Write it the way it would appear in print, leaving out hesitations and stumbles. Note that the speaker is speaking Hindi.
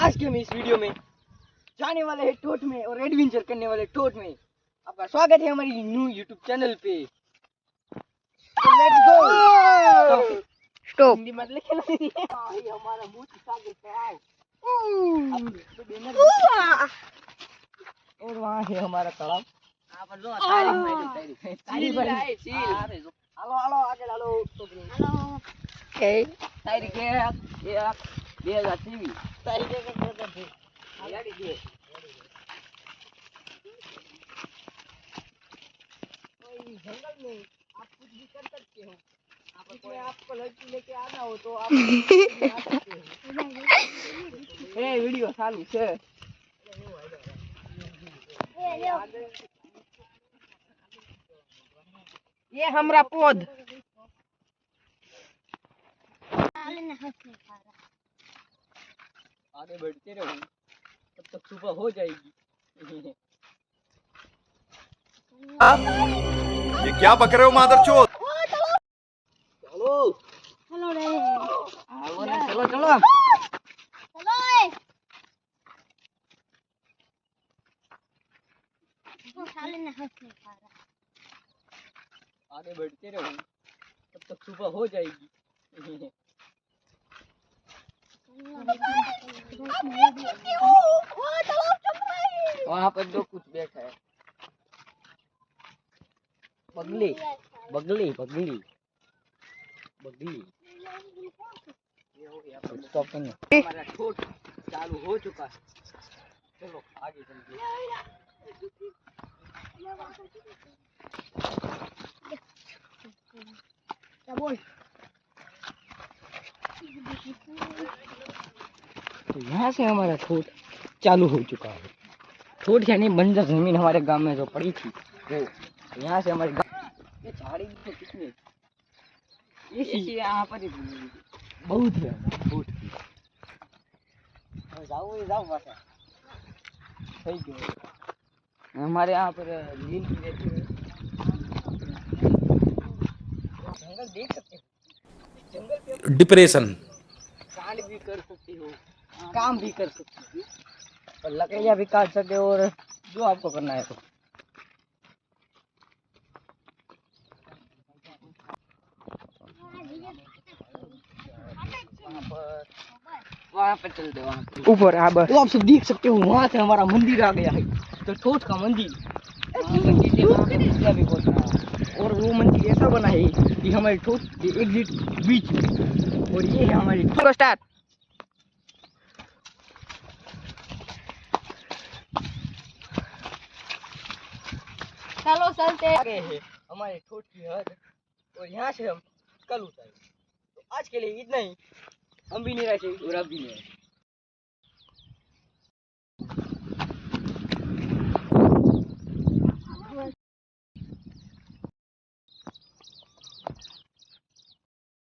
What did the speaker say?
आज के हम इस वीडियो में जाने वाले हैं टोट में और एडवेंचर करने वाले टोट में। आपका स्वागत है हमारी न्यू यूट्यूब चैनल पे। Let's go. स्टॉप। हिंदी मत लिखे ना। हमारा मुंह स्वागत है। और वहाँ है हमारा तालाब। पर जो तारीख हेलो हेलो आगे हेलो हेलो तारीख है ये 2023 तारीख है जंगल में आप कुछ भी कर सकते हो। इसमें आपको लड़की लेके आना हो तो आप आ सकते हो। ए वीडियो चालू है। ये हमरा पौध आगे बढ़ते रहो तब तक सुबह हो जाएगी। ये क्या बक रहे हो मादरचोद? चलो हेलो रे चलो चलो आगे बढ़ते रहो तब तक सुबह हो जाएगी। वहाँ पर जो कुछ बैठा है बगली बगली बगली बगली स्टॉप करना। हमारा ठोट चालू हो चुका है। चलो आगे चलते क्या बोल। तो यहाँ से हमारा ठोट चालू हो चुका है। ठोट यानी बंजर जमीन हमारे गांव में जो पड़ी थी वो यहाँ से हमारे ये झाड़ी तो कितनी ये यहाँ पर ही बहुत है बहुत जाओ बस सही क्यों हमारे यहाँ पर लील भी रहती है। जंगल देख सकते हो जंगल पे डिप्रेशन कांड भी कर सकते हो काम भी कर सकते हो और लकड़ियाँ भी काट सकते हो और जो आपको करना है तो वहाँ पर चलते वहाँ ऊपर हाँ बस। तो आप सब देख सकते हो वहाँ से हमारा मंदिर आ गया है। तो ठोट का मंदिर भी बहुत बड़ा है और वो मंदिर ऐसा बना है कि हमारे ठोट के एग्जिट बीच में और ये है हमारी ठोट स्टार्ट। चलो चलते आगे है हमारे ठोट की हद और यहाँ से हम कल उतरेंगे। तो आज के लिए इतना ही। हम भी नहीं रहे और अब भी नहीं।